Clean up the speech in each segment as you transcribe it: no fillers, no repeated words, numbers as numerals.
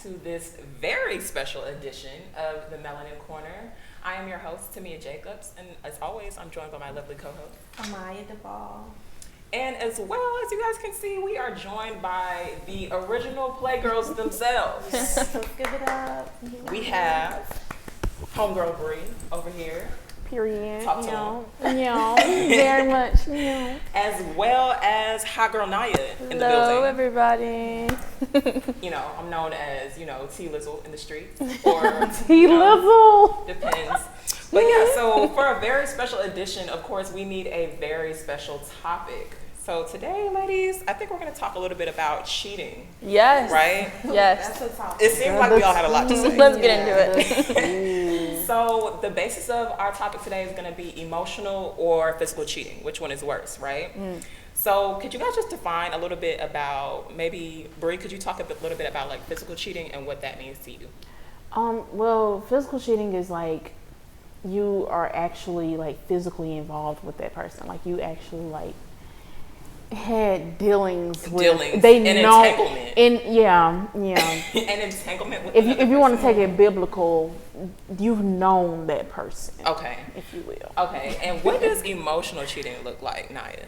to this very special edition of the Melanin Corner. I am your host, Tamia Jacobs, and as always, I'm joined by my lovely co-host, Amaya Duvall. And as well as you guys can see, we are joined by the original Playgirls themselves. Yes, let's give it up. We have Homegirl Bree over here. Period. Talk to him. Yeah, very much. Yeah. As well as Hot Girl Naya in the Hello, building. everybody. You know, I'm known as, T Lizzle in the streets. Or T Lizzle. Depends. But yeah, so for a very special edition, of course, we need a very special topic. So today, ladies, I think we're going to talk a little bit about cheating. Yes. Right? Yes. That's a topic. It seems like we all had a lot to say. Let's get into it. So the basis of our topic today is going to be emotional or physical cheating. Which one is worse, right? So could you guys just define a little bit about, maybe, Brie, could you talk a little bit about like physical cheating and what that means to you? Well, physical cheating is like you are actually like physically involved with that person. Like you actually like had dealings with An know entanglement. An entanglement with if you want to take it biblical, you've known that person. Okay. If you will. Okay. And what does emotional cheating look like, Naya?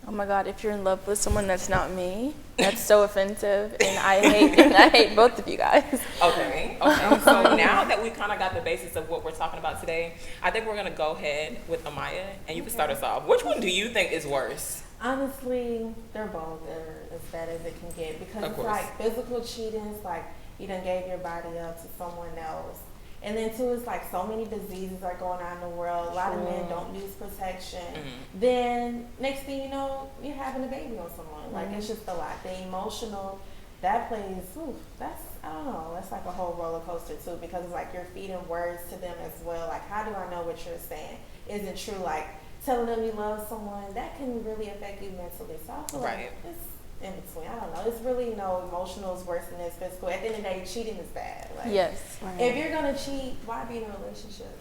Oh my God! If you're in love with someone that's not me, that's so offensive, and I hate both of you guys. Okay. So now that we kind of got the basis of what we're talking about today, I think we're gonna go ahead with Amaya, and you can start us off. Which one do you think is worse? Honestly, they're both as bad as it can get because it's like physical cheating. It's like you done gave your body up to someone else. And then too, it's like so many diseases are going on in the world. A lot of men don't use protection. Then next thing you know, you're having a baby on someone. Like it's just a lot. The emotional, that plays, I don't know, that's like a whole roller coaster too, because it's like you're feeding words to them as well. Like, how do I know what you're saying? Is it true? Like telling them you love someone, that can really affect you mentally. So I feel like it's in between. I don't know. It's really, emotional is worse than it's physical. At the end of the day, cheating is bad. Like, Yes. if you're gonna cheat, why be in a relationship?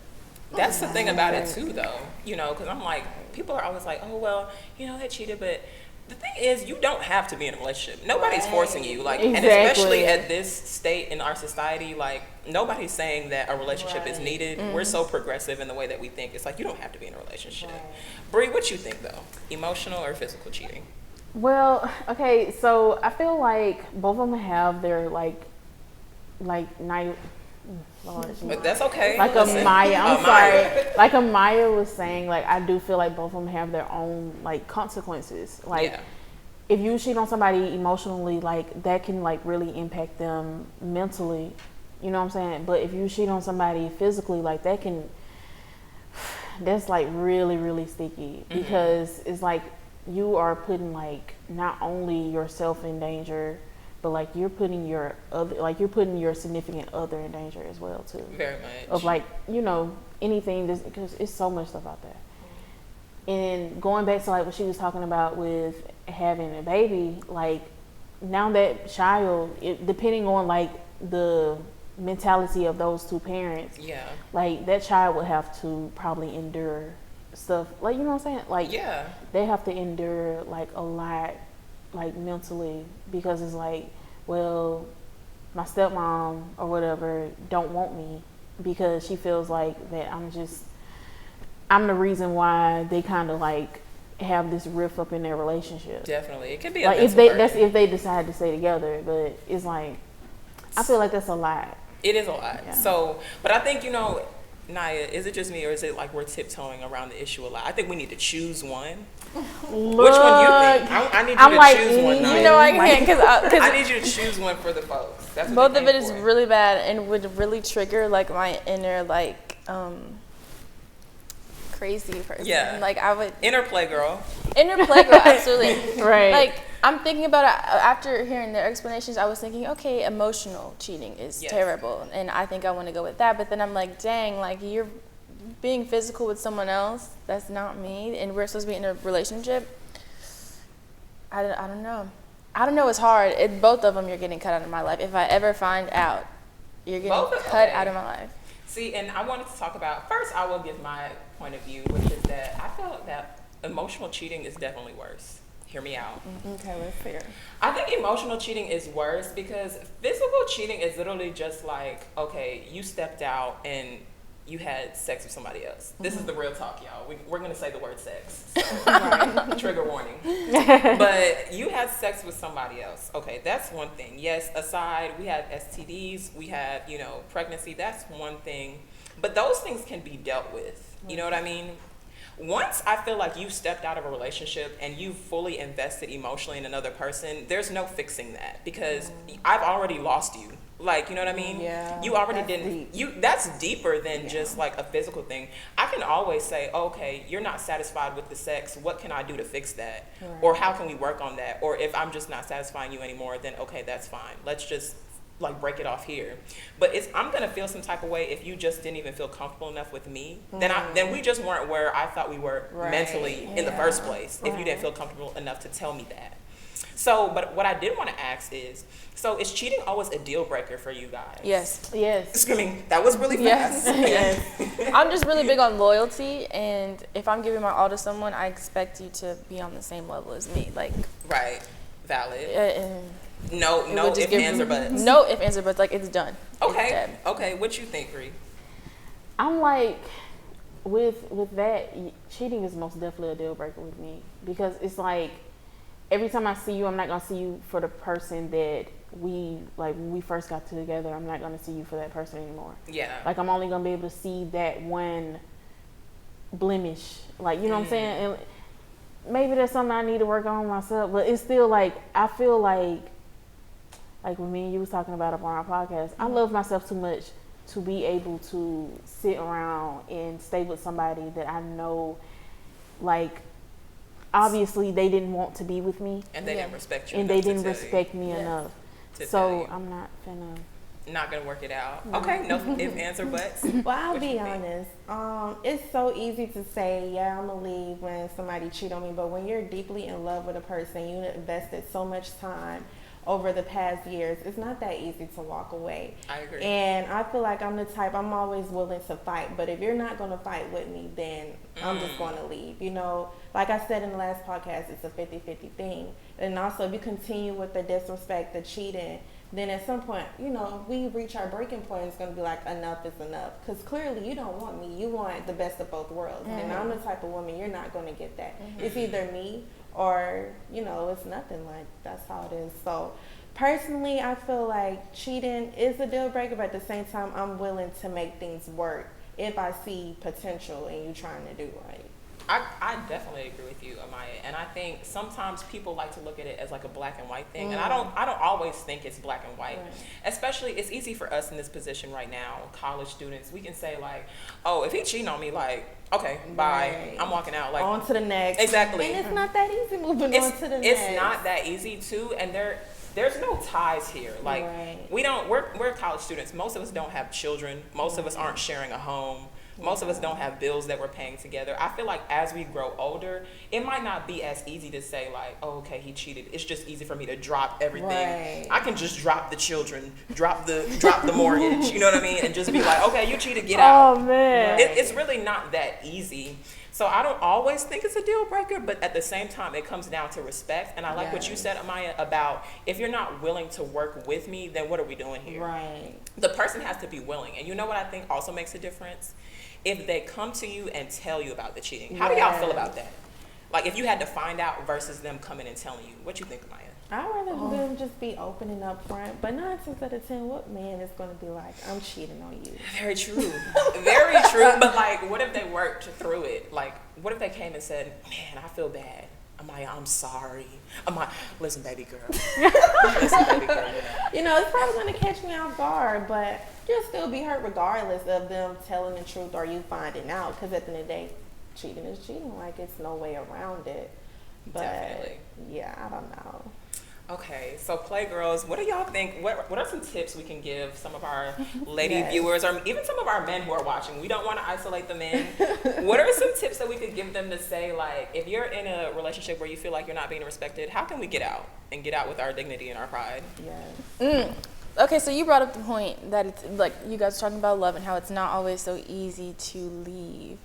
That's the thing about it too, though. Because I'm like, people are always like, oh well, they cheated, but the thing is, you don't have to be in a relationship. Nobody's forcing you. Like, and especially at this state in our society, like nobody's saying that a relationship is needed. We're so progressive in the way that we think. It's like you don't have to be in a relationship. Brie, what you think though? Emotional or physical cheating? Well, okay, so I feel like both of them have their like night. But that's okay. Like Amaya, I'm sorry. Like Amaya was saying, like I do feel like both of them have their own like consequences. Like if you cheat on somebody emotionally, like that can like really impact them mentally. You know what I'm saying? But if you cheat on somebody physically, like that's like really, really sticky because it's like you are putting like not only yourself in danger, but like you're putting your significant other in danger as well too. Very much. Of like anything, because it's so much stuff out there. And going back to like what she was talking about with having a baby, like now that child, depending on like the mentality of those two parents, like that child would have to probably endure stuff, like you know what I'm saying, like they have to endure like a lot, like mentally, because it's like, well, my stepmom or whatever don't want me because she feels like that I'm the reason why they kind of like have this rift up in their relationship. Definitely, it could be like if they decide to stay together, but it's like I feel like that's a lot. It is a lot. So, but I think Naya, is it just me or is it like we're tiptoeing around the issue a lot? I think we need to choose one. Look, which one you think? I need you to choose one. You know I can't because I need you to choose one for the folks. That's what both of it is really bad and would really trigger like my inner like crazy person. Yeah. Like I would inner playgirl, absolutely. Right. Like I'm thinking about it after hearing their explanations. I was thinking, okay, emotional cheating is terrible, and I think I want to go with that. But then I'm like, dang, like you're being physical with someone else. That's not me, and we're supposed to be in a relationship. I don't know. I don't know. It's hard. Both of them, you're getting cut out of my life. If I ever find out, you're getting cut out of my life. See, and I wanted to talk about first. I will give my point of view, which is that I feel that emotional cheating is definitely worse. Hear me out. Okay, let's hear. I think emotional cheating is worse because physical cheating is literally just like, okay, you stepped out and you had sex with somebody else. This is the real talk, y'all. We're going to say the word sex. So, trigger warning. But you had sex with somebody else. Okay, that's one thing. Yes, aside, we have STDs, we have, pregnancy. That's one thing. But those things can be dealt with. You know what I mean? Once I feel like you've stepped out of a relationship and you've fully invested emotionally in another person, there's no fixing that because I've already lost you. Like, you know what I mean? Yeah. You already didn't. That's deeper than just like a physical thing. I can always say, okay, you're not satisfied with the sex. What can I do to fix that? Right. Or how can we work on that? Or if I'm just not satisfying you anymore, then okay, that's fine. Let's just like break it off here. But I'm gonna feel some type of way if you just didn't even feel comfortable enough with me. Then we just weren't where I thought we were mentally in the first place. If you didn't feel comfortable enough to tell me that. So, but what I did want to ask is is cheating always a deal breaker for you guys? Yes. Screaming, that was really fast. Yes. I'm just really big on loyalty, and if I'm giving my all to someone, I expect you to be on the same level as me. Like. Right. Valid. No if, ands, or buts. No if, ands, or buts. Like, it's done. Okay. It's okay. What you think, Ree? I'm like, with that, cheating is most definitely a deal breaker with me because it's like every time I see you, I'm not gonna see you for the person that when we first got together. I'm not gonna see you for that person anymore. Yeah. Like I'm only gonna be able to see that one blemish. Like, you know what I'm saying? And maybe that's something I need to work on myself, but it's still like I feel like when me and you was talking about it on our podcast, I love myself too much to be able to sit around and stay with somebody that I know, like, obviously they didn't want to be with me. And they didn't respect you. And they didn't respect me enough. So I'm not gonna work it out. Okay, no if, ands, or buts. Well, I'll be honest. It's so easy to say, yeah, I'm gonna leave when somebody cheat on me, but when you're deeply in love with a person, you invested so much time over the past years, it's not that easy to walk away. I agree. And I feel like I'm the type, I'm always willing to fight, but if you're not gonna fight with me, then I'm just gonna leave. Like I said in the last podcast, it's a 50-50 thing. And also, if you continue with the disrespect, the cheating, then at some point, we reach our breaking point. It's going to be like, enough is enough. Because clearly you don't want me. You want the best of both worlds. And I'm the type of woman, you're not going to get that. It's either me or, it's nothing. Like, that's how it is. So personally, I feel like cheating is a deal breaker, but at the same time, I'm willing to make things work if I see potential in you trying to do right. I definitely agree with you, Amaya, and I think sometimes people like to look at it as like a black and white thing, and I don't always think it's black and white. Right. Especially, it's easy for us in this position right now, college students. We can say like, oh, if he cheating on me, like, okay, bye, I'm walking out. Like, on to the next. Exactly. And it's not that easy moving on to the next. It's not that easy too, and there's no ties here. Like, we're college students. Most of us don't have children. Most of us aren't sharing a home. Most of us don't have bills that we're paying together. I feel like as we grow older, it might not be as easy to say like, oh, okay, he cheated. It's just easy for me to drop everything. Right. I can just drop the children, drop the mortgage, you know what I mean? And just be like, okay, you cheated, get out. Oh, man. It's really not that easy. So I don't always think it's a deal breaker, but at the same time, it comes down to respect. And I like what you said, Amaya, about if you're not willing to work with me, then what are we doing here? Right. The person has to be willing. And you know what I think also makes a difference? If they come to you and tell you about the cheating. How do y'all feel about that? Like, if you had to find out versus them coming and telling you. What you think, Amaya? I'd rather them just be open and upfront. But 9 times out of 10, what man is going to be like, I'm cheating on you? Very true. Very true. But, like, what if they worked through it? Like, what if they came and said, man, I feel bad. Amaya, I'm sorry. Listen, baby girl. Listen, baby girl. It's probably going to catch me off guard, but you'll still be hurt regardless of them telling the truth or you finding out. Because at the end of the day, cheating is cheating. Like, it's no way around it. But, definitely. Yeah, I don't know. Okay, so Playgirls, what do y'all think? What are some tips we can give some of our lady viewers, or even some of our men who are watching? We don't want to isolate the men. What are some tips that we could give them to say, like, if you're in a relationship where you feel like you're not being respected, how can we get out and get out with our dignity and our pride? Yes. Okay, so you brought up the point that it's like you guys are talking about love and how it's not always so easy to leave.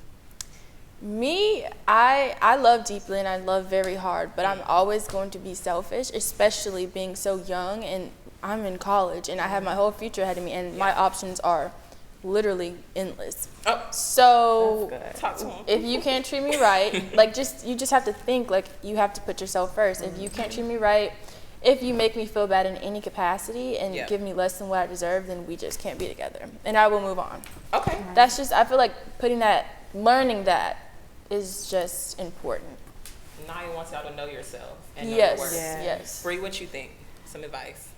Me, I love deeply and I love very hard, but I'm always going to be selfish, especially being so young, and I'm in college and I have my whole future ahead of me, and my options are literally endless. Oh, so talk to him. if you can't treat me right, like you just have to think like you have to put yourself first. If you can't treat me right, if you make me feel bad in any capacity and give me less than what I deserve, then we just can't be together, and I will move on. Okay. That's just, I feel like learning that is just important. Naya wants y'all to know yourself and know Yes, your worth. yes. Bree, what you think? Some advice.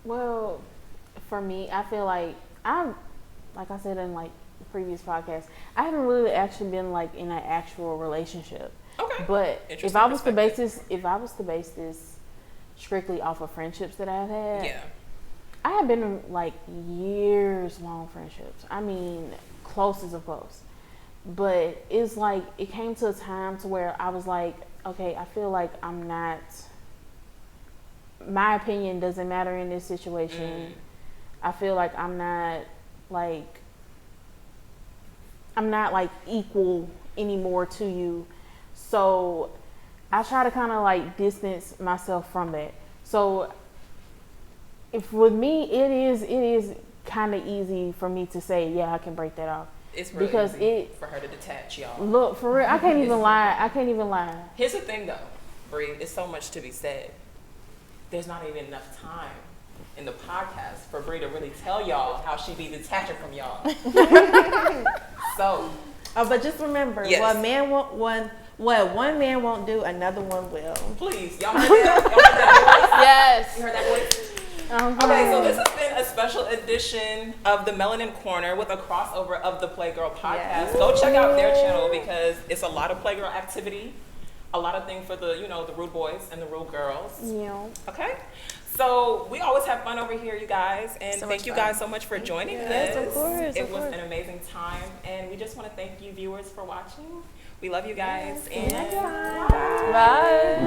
Well, for me, I feel like like I said in like the previous podcast, I haven't really actually been like in an actual relationship. Okay. But if I was to base this strictly off of friendships that I've had, I have been in like years long friendships. I mean, closest of close. But it's like it came to a time to where I was like, okay, I feel like I'm not. My opinion doesn't matter in this situation. I feel like I'm not like equal anymore to you. So I try to kind of like distance myself from that. So if with me, it is kind of easy for me to say, yeah, I can break that off. It's really because easy for her to detach, y'all. Look, for real, I can't even lie. Here's the thing, though, Bree. It's so much to be said. There's not even enough time in the podcast for Bree to really tell y'all how she be detaching from y'all. So, but just remember, what one man won't do, another one will. Please, y'all heard that? Y'all heard that voice? Yes. You heard that voice? Okay, so this has been a special edition of the Melanin Corner with a crossover of the Playgirl podcast. Yes. Go check out their channel because it's a lot of Playgirl activity, a lot of things for the the rude boys and the rude girls. Yeah. Okay. So we always have fun over here, you guys, and so thank you guys so much for joining us. Yes, of course. It was an amazing time, and we just want to thank you viewers for watching. We love you guys, and Bye.